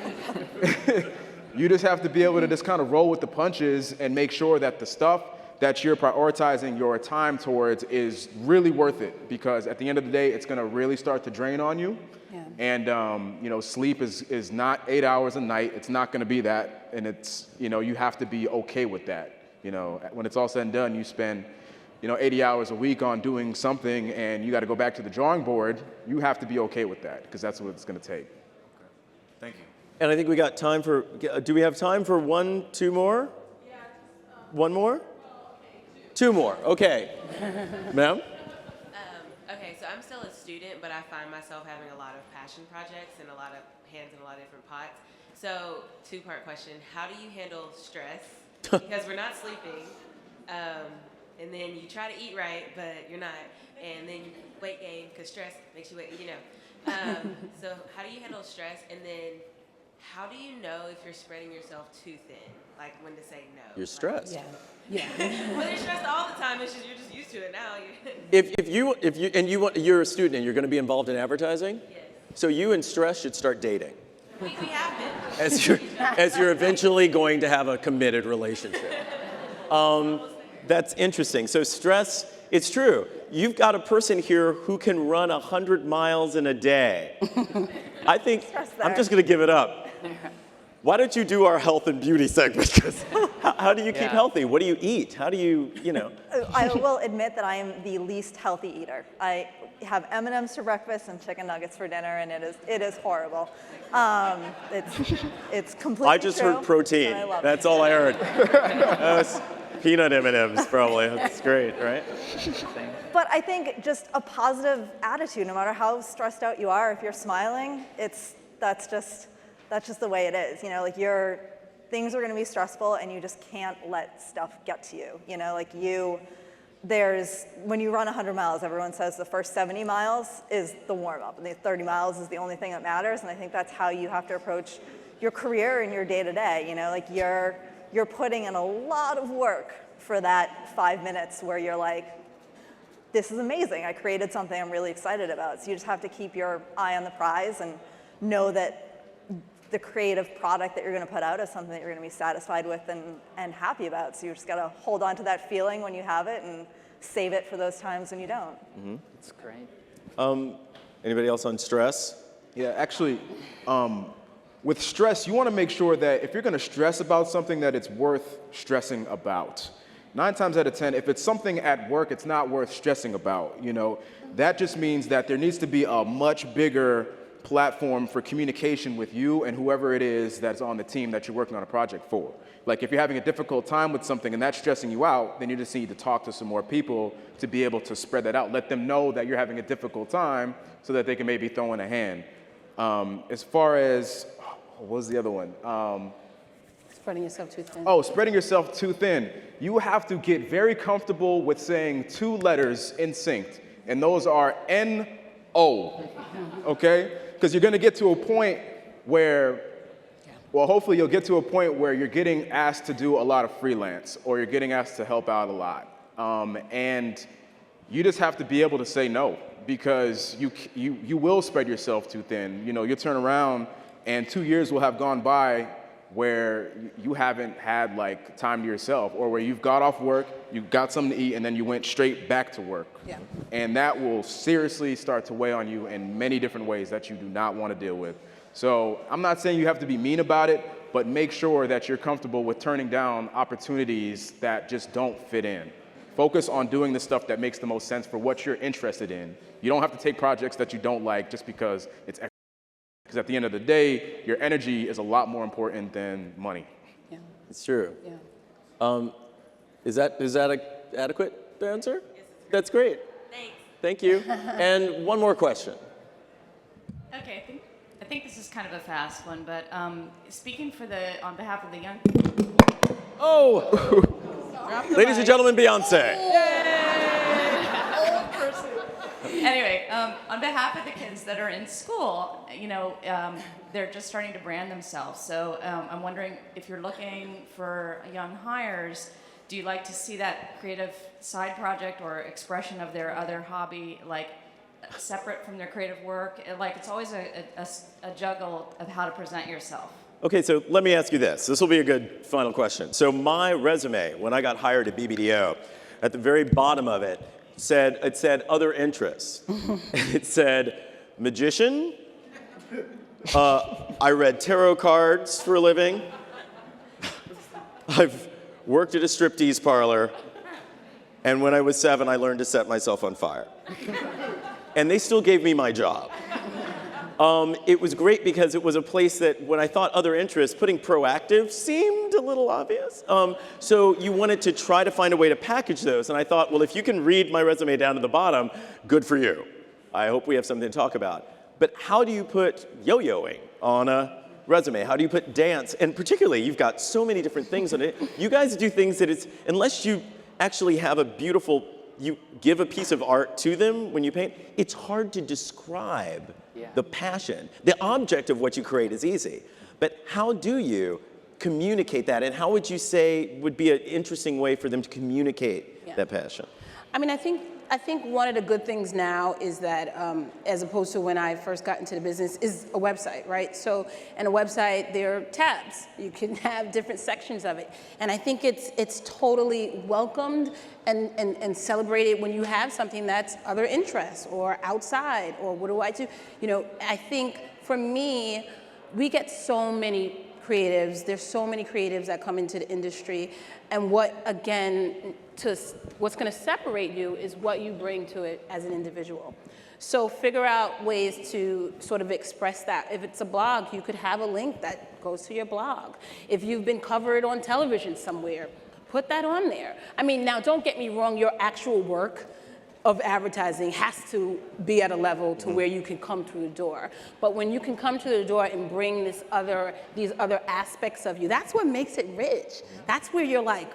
you just have to be able to just kind of roll with the punches and make sure that the stuff that you're prioritizing your time towards is really worth it, because at the end of the day, it's going to really start to drain on you. Yeah. And, you know, sleep is not 8 hours a night. It's not going to be that. And it's, you know, you have to be okay with that. You know, when it's all said and done, you spend, you know, 80 hours a week on doing something, and you got to go back to the drawing board. You have to be okay with that, because that's what it's going to take. Okay. Thank you. And I think we got time for, do we have time for two more? Yeah. One more? Two more, okay. Ma'am? Okay, so I'm still a student, but I find myself having a lot of passion projects and a lot of hands in a lot of different pots. So, two-part question. How do you handle stress? Because we're not sleeping. And then you try to eat right, but you're not. And then you weight gain, because stress makes you weight, you know. So how do you handle stress? And then how do you know if you're spreading yourself too thin? Like, when to say no? You're stressed. Yeah. Well, you're stressed all the time. It's just, you're just used to it now. You're a student and you're going to be involved in advertising, Yes. so you in stress should start dating, We have been. as you're eventually going to have a committed relationship. That's interesting. So stress, it's true. You've got a person here who can run 100 miles in a day. I think I'm just going to give it up. Why don't you do our health and beauty segment? Because how do you keep healthy? What do you eat? How do you know? I will admit that I am the least healthy eater. I have M&Ms for breakfast and chicken nuggets for dinner, and it is horrible. It's completely I just true, heard protein. and I love That's it. all I heard. That was peanut M&Ms, probably. That's great, right? But I think just a positive attitude, no matter how stressed out you are, if you're smiling, that's just the way it is. You know, like things are going to be stressful, and you just can't let stuff get to you. You know, like when you run 100 miles, everyone says the first 70 miles is the warm-up, and the 30 miles is the only thing that matters, and I think that's how you have to approach your career and your day-to-day, you know, like you're putting in a lot of work for that 5 minutes where you're like, this is amazing, I created something I'm really excited about. So you just have to keep your eye on the prize and know that the creative product that you're going to put out is something that you're going to be satisfied with and happy about. So you just got to hold on to that feeling when you have it and save it for those times when you don't. Mm-hmm. That's great. Anybody else on stress? Yeah, actually, with stress, you want to make sure that if you're going to stress about something, that it's worth stressing about. 9 times out of 10, if it's something at work, it's not worth stressing about. You know, that just means that there needs to be a much bigger platform for communication with you and whoever it is that's on the team that you're working on a project for. Like if you're having a difficult time with something and that's stressing you out, then you just need to talk to some more people to be able to spread that out. Let them know that you're having a difficult time so that they can maybe throw in a hand. As far as, what was the other one? Spreading yourself too thin. Oh, spreading yourself too thin. You have to get very comfortable with saying 2 letters in sync, and those are N-O, okay? Because you're gonna get to a point where, well, hopefully you'll get to a point where you're getting asked to do a lot of freelance, or you're getting asked to help out a lot. And you just have to be able to say no, because you will spread yourself too thin. You know, you'll turn around and 2 years will have gone by where you haven't had like time to yourself, or where you've got off work, you got something to eat, and then you went straight back to work. Yeah. And that will seriously start to weigh on you in many different ways that you do not want to deal with. So I'm not saying you have to be mean about it, but make sure that you're comfortable with turning down opportunities that just don't fit in. Focus on doing the stuff that makes the most sense for what you're interested in. You don't have to take projects that you don't like just because it's extra. Because at the end of the day, your energy is a lot more important than money. Yeah. It's true. Yeah. Is that an adequate answer? Yes, that's great. Thanks. Thank you. And one more question. Okay, I think this is kind of a fast one, but speaking on behalf of the young. Oh, ladies and gentlemen, Beyonce. Anyway, on behalf of the kids that are in school, you know, they're just starting to brand themselves. So I'm wondering if you're looking for young hires, do you like to see that creative side project or expression of their other hobby, like separate from their creative work? Like it's always a juggle of how to present yourself. Okay, so let me ask you this. This will be a good final question. So my resume, when I got hired at BBDO, at the very bottom of it said other interests. It said magician. I read tarot cards for a living. I've worked at a striptease parlor. And when I was 7, I learned to set myself on fire. And they still gave me my job. It was great because it was a place that when I thought other interests, putting proactive seemed a little obvious. So you wanted to try to find a way to package those. And I thought, well, if you can read my resume down to the bottom, good for you. I hope we have something to talk about. But how do you put yo-yoing on a resume? How do you put dance? And particularly, you've got so many different things on it. You guys do things that unless you actually have you give a piece of art to them when you paint, it's hard to describe the passion. The object of what you create is easy, but how do you communicate that? And how would you say would be an interesting way for them to communicate that passion? I mean, I think one of the good things now is that, as opposed to when I first got into the business, is a website, right? So, and a website, there are tabs. You can have different sections of it. And I think it's totally welcomed and celebrated when you have something that's other interests or outside or what do I do? You know, I think for me, we get so many creatives. There's so many creatives that come into the industry. And what's going to separate you is what you bring to it as an individual. So figure out ways to sort of express that. If it's a blog, you could have a link that goes to your blog. If you've been covered on television somewhere, put that on there. I mean, now don't get me wrong, your actual work of advertising has to be at a level to where you can come through the door. But when you can come to the door and bring these other aspects of you, that's what makes it rich. That's where you're like,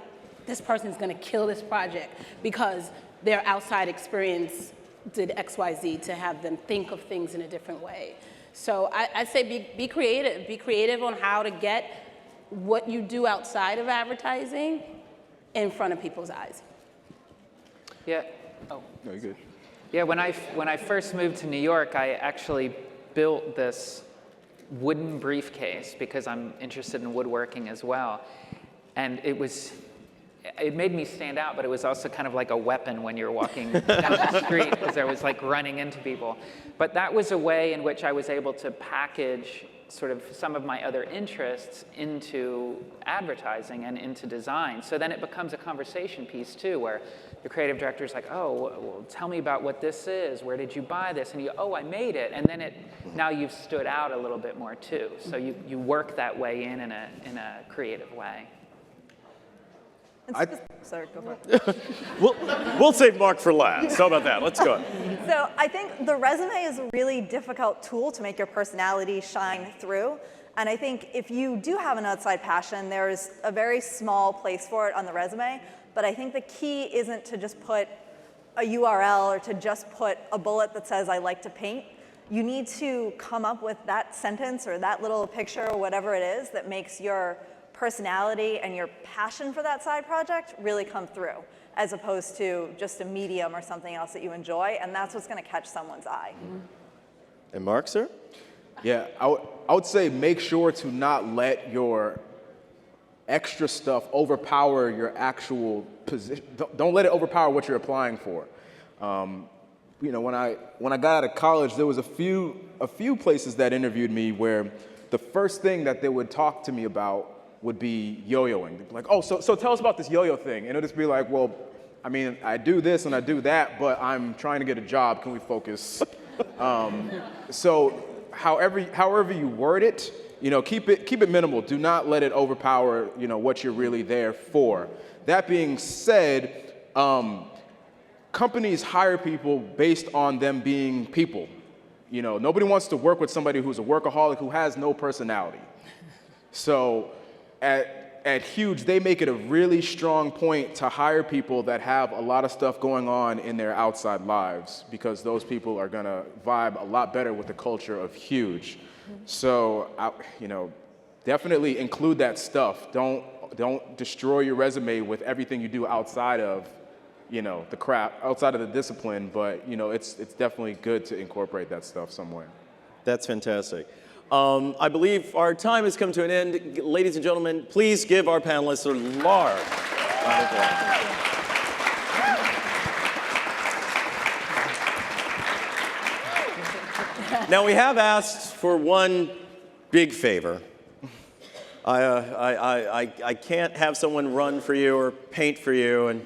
this person's gonna kill this project because their outside experience did X, Y, Z to have them think of things in a different way. So I say be creative. Be creative on how to get what you do outside of advertising in front of people's eyes. Yeah. Oh. No, you're good. Yeah, when I first moved to New York, I actually built this wooden briefcase because I'm interested in woodworking as well. And it made me stand out, but it was also kind of like a weapon when you're walking down the street because I was like running into people. But that was a way in which I was able to package sort of some of my other interests into advertising and into design. So then it becomes a conversation piece too, where the creative director is like, oh, well, tell me about what this is. Where did you buy this? And you, oh, I made it. And then now you've stood out a little bit more too. So you work that way in a creative way. Sorry, go for it. We'll save Mark for last. How about that? Let's go. So I think the resume is a really difficult tool to make your personality shine through. And I think if you do have an outside passion, there's a very small place for it on the resume. But I think the key isn't to just put a URL or to just put a bullet that says, I like to paint. You need to come up with that sentence or that little picture or whatever it is that makes your personality and your passion for that side project really come through, as opposed to just a medium or something else that you enjoy, and that's what's going to catch someone's eye. And Mark, sir? Yeah, I would say make sure to not let your extra stuff overpower your actual position. Don't let it overpower what you're applying for. You know, when I got out of college, there was a few places that interviewed me where the first thing that they would talk to me about would be yo-yoing. They'd be like, oh, so tell us about this yo-yo thing. And it'll just be like, well, I mean, I do this and I do that, but I'm trying to get a job. Can we focus? So however you word it, you know, keep it minimal. Do not let it overpower, you know, what you're really there for. That being said, companies hire people based on them being people. You know, nobody wants to work with somebody who's a workaholic who has no personality. So at Huge, they make it a really strong point to hire people that have a lot of stuff going on in their outside lives, because those people are gonna vibe a lot better with the culture of Huge. So, you know, definitely include that stuff. Don't destroy your resume with everything you do outside of, you know, the craft, outside of the discipline, but, you know, it's definitely good to incorporate that stuff somewhere. That's fantastic. I believe our time has come to an end. Ladies and gentlemen, please give our panelists a large round of applause. Now, we have asked for one big favor. I can't have someone run for you or paint for you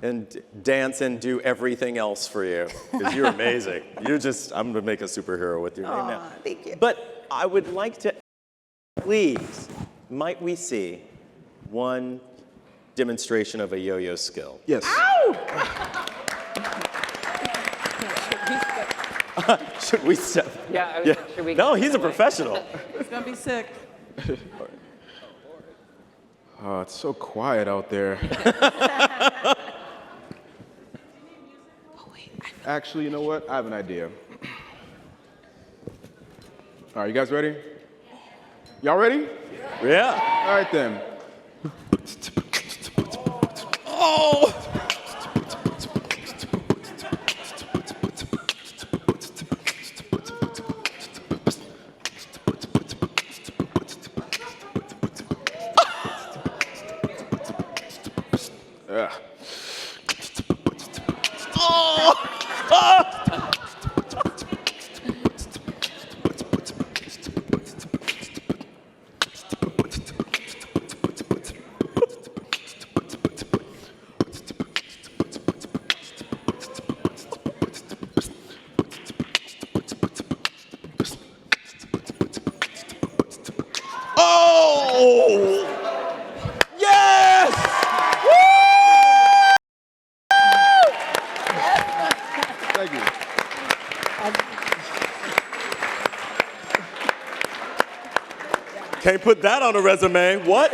and dance and do everything else for you, because you're amazing. I'm gonna make a superhero with your name now. Thank you. But I would like to, please, might we see one demonstration of a yo-yo skill? Yes. Ow! Should we step? Yeah. Should we No, he's a professional. It's gonna be sick. Oh, it's so quiet out there. Actually, you know what? I have an idea. All right, you guys ready? Y'all ready? Yeah. All right then. Oh! Yeah. Oh! Yes! Thank you. Can't put that on a resume. What?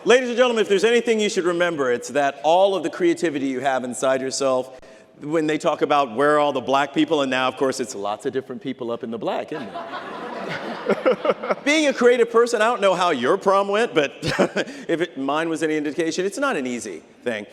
Ladies and gentlemen, if there's anything you should remember, it's that all of the creativity you have inside yourself, when they talk about where are all the black people, and now, of course, it's lots of different people up in the black, isn't it? Being a creative person, I don't know how your prom went, but if mine was any indication, it's not an easy thing.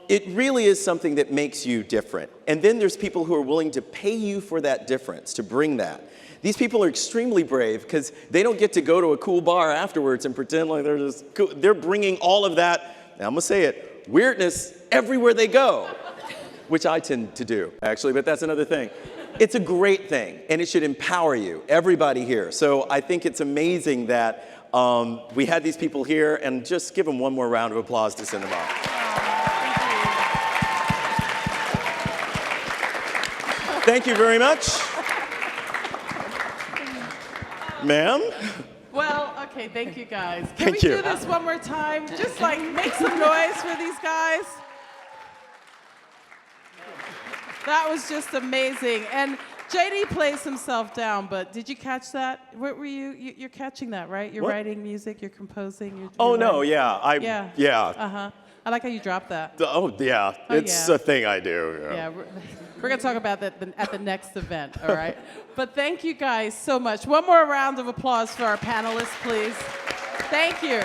It really is something that makes you different. And then there's people who are willing to pay you for that difference, to bring that. These people are extremely brave because they don't get to go to a cool bar afterwards and pretend like they're just cool. They're bringing all of that, and I'm gonna say it, weirdness everywhere they go, which I tend to do, actually, but that's another thing. It's a great thing, and it should empower you, everybody here. So I think it's amazing that we had these people here, and just give them one more round of applause to send them off. Thank you very much. Ma'am? Well, okay, thank you guys. Can Thank we you. do this one more time? Just like make some noise for these guys. That was just amazing. And JD plays himself down, but did you catch that? What were you're catching that, right? You're What? writing music, you're composing. You're Oh, writing. no, yeah. Yeah. Uh-huh. I like how you dropped that. Oh, yeah. Oh, It's yeah. a thing I do. Yeah, we're going to talk about that at the next event, all right? But thank you guys so much. One more round of applause for our panelists, please. Thank you.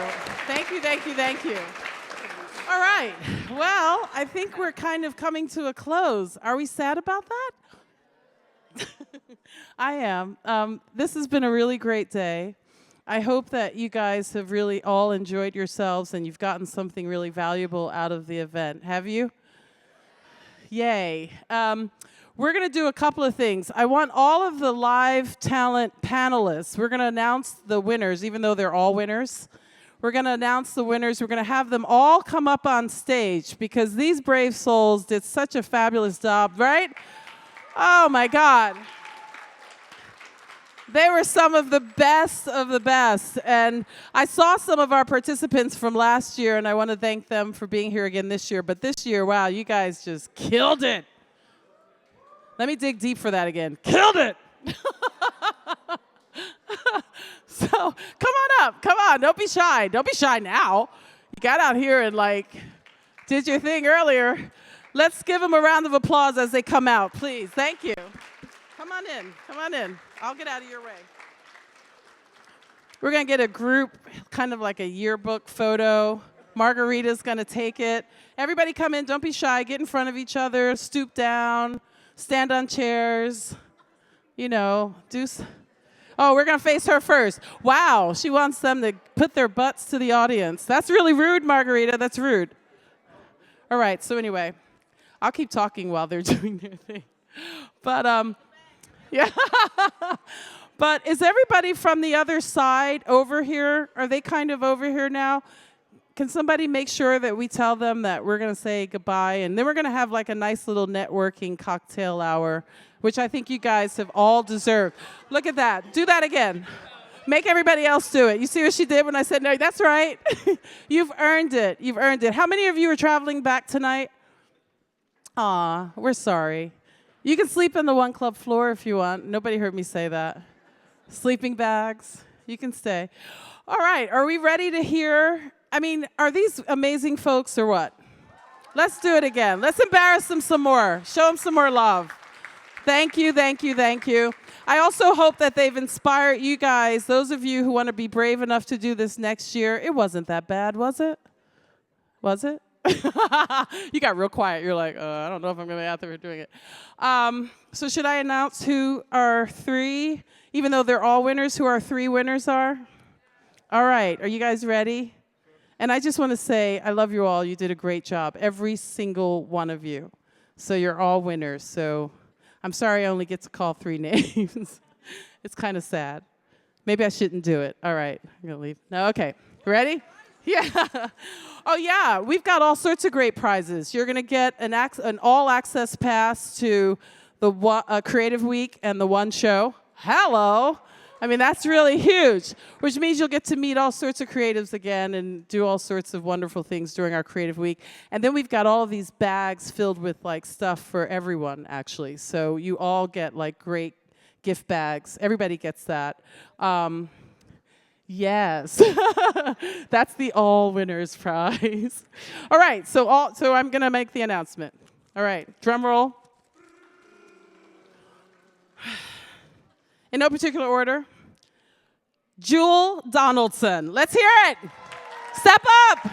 Thank you, thank you, thank you. All right. Well, I think we're kind of coming to a close. Are we sad about that? I am. This has been a really great day. I hope that you guys have really all enjoyed yourselves and you've gotten something really valuable out of the event. Have you? Yay. We're going to do a couple of things. I want all of the live talent panelists, we're going to announce the winners, even though they're all winners. We're going to announce the winners. We're going to have them all come up on stage because these brave souls did such a fabulous job, right? Oh, my God. They were some of the best of the best. And I saw some of our participants from last year, and I want to thank them for being here again this year. But this year, wow, you guys just killed it. Let me dig deep for that again. Killed it. So come on up. Come on. Don't be shy. Don't be shy now. You got out here and, did your thing earlier. Let's give them a round of applause as they come out, please. Thank you. Come on in. Come on in. I'll get out of your way. We're going to get a group, kind of like a yearbook photo. Margarita's going to take it. Everybody come in. Don't be shy. Get in front of each other. Stoop down. Stand on chairs. Oh, we're going to face her first. Wow, she wants them to put their butts to the audience. That's really rude, Margarita. That's rude. All right, so anyway, I'll keep talking while they're doing their thing. But, yeah. But is everybody from the other side over here? Are they kind of over here now? Can somebody make sure that we tell them that we're going to say goodbye? And then we're going to have a nice little networking cocktail hour, which I think you guys have all deserved. Look at that. Do that again. Make everybody else do it. You see what she did when I said no? That's right. You've earned it. You've earned it. How many of you are traveling back tonight? Aw, we're sorry. You can sleep on the One Club floor if you want. Nobody heard me say that. Sleeping bags. You can stay. All right. Are we ready to hear? Are these amazing folks or what? Let's do it again. Let's embarrass them some more. Show them some more love. Thank you, thank you, thank you. I also hope that they've inspired you guys, those of you who want to be brave enough to do this next year. It wasn't that bad, was it? Was it? You got real quiet. You're like, I don't know if I'm going to be out there doing it. So should I announce who our three, even though they're all winners, who our three winners are? All right. Are you guys ready? And I just want to say, I love you all. You did a great job, every single one of you. So you're all winners. So I'm sorry I only get to call three names. It's kind of sad. Maybe I shouldn't do it. All right. I'm going to leave. No, okay. Ready? Yeah. Oh, yeah. We've got all sorts of great prizes. You're going to get an all-access pass to the Creative Week and the One Show. Hello. That's really huge, which means you'll get to meet all sorts of creatives again and do all sorts of wonderful things during our Creative Week. And then we've got all of these bags filled with stuff for everyone, actually. So you all get great gift bags. Everybody gets that. Yes. That's the all winners prize. All right, so I'm going to make the announcement. All right, drum roll. In no particular order. Jewel Donaldson. Let's hear it. Step up.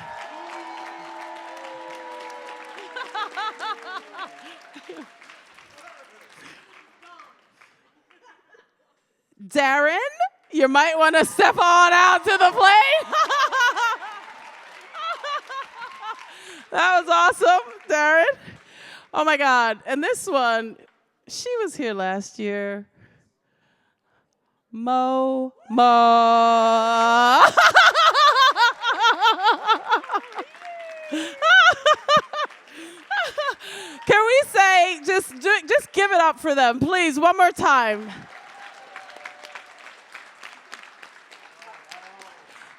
Darren, you might want to step on out to the plate. That was awesome, Darren. Oh my God. And this one, she was here last year. Mo. Can we say, just give it up for them, please, one more time.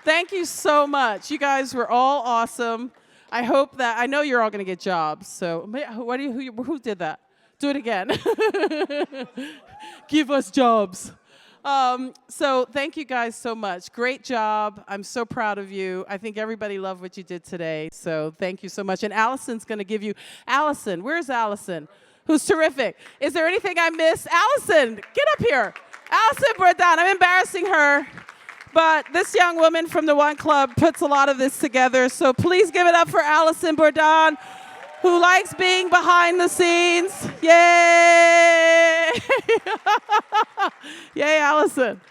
Thank you so much. You guys were all awesome. I hope that, I know you're all going to get jobs. So who did that? Do it again. Give us jobs. So thank you guys so much. Great job. I'm so proud of you. I think everybody loved what you did today. So thank you so much. And Allison's going to give you, Allison, where's Allison? Who's terrific. Is there anything I missed? Allison, get up here. Allison Bourdon, I'm embarrassing her. But this young woman from the One Club puts a lot of this together. So please give it up for Allison Bourdon, who likes being behind the scenes. Yay! Yay, Allison.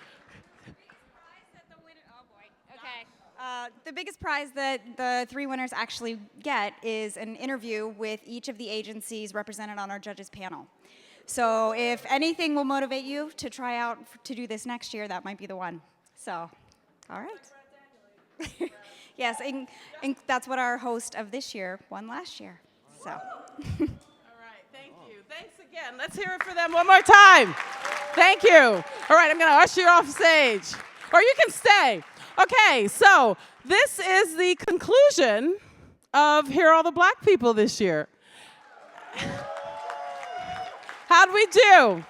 The biggest prize that the 3 winners actually get is an interview with each of the agencies represented on our judges panel. So if anything will motivate you to try out to do this next year, that might be the one. So, all right. Yes, and that's what our host of this year won last year. So. All right, thank you. Thanks again. Let's hear it for them one more time. Thank you. All right, I'm going to usher you off stage. Or you can stay. Okay, so this is the conclusion of Here Are All the Black People this year. How'd we do?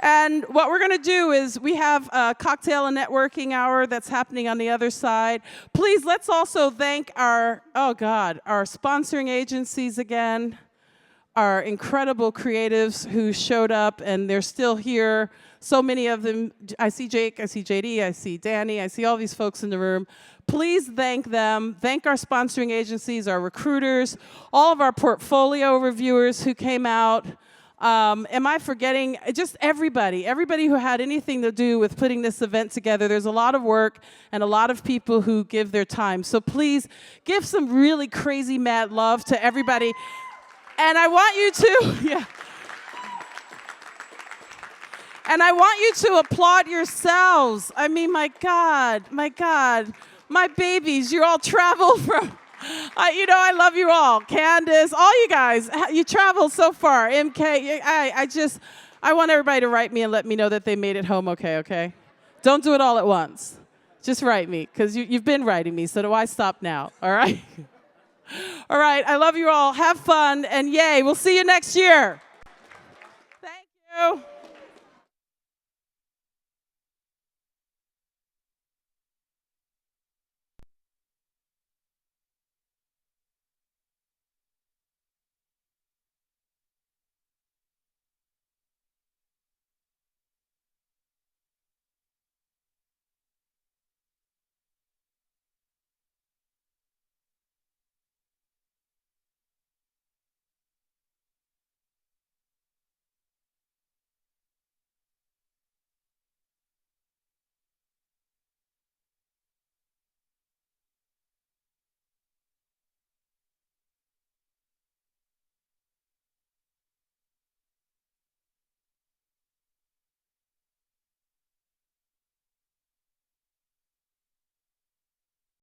And what we're going to do is we have a cocktail and networking hour that's happening on the other side. Please, let's also thank our sponsoring agencies again, our incredible creatives who showed up, and they're still here. So many of them. I see Jake, I see JD, I see Danny, I see all these folks in the room. Please thank them. Thank our sponsoring agencies, our recruiters, all of our portfolio reviewers who came out. Am I forgetting? Just everybody who had anything to do with putting this event together. There's a lot of work and a lot of people who give their time. So please give some really crazy mad love to everybody. And I want you to, and I want you to applaud yourselves. I mean, my God, my babies, you all travel from, I love you all. Candace, all you guys, you traveled so far. MK, I want everybody to write me and let me know that they made it home okay? Don't do it all at once. Just write me, because you've been writing me, so do I stop now, all right? All right, I love you all. Have fun, and yay, we'll see you next year.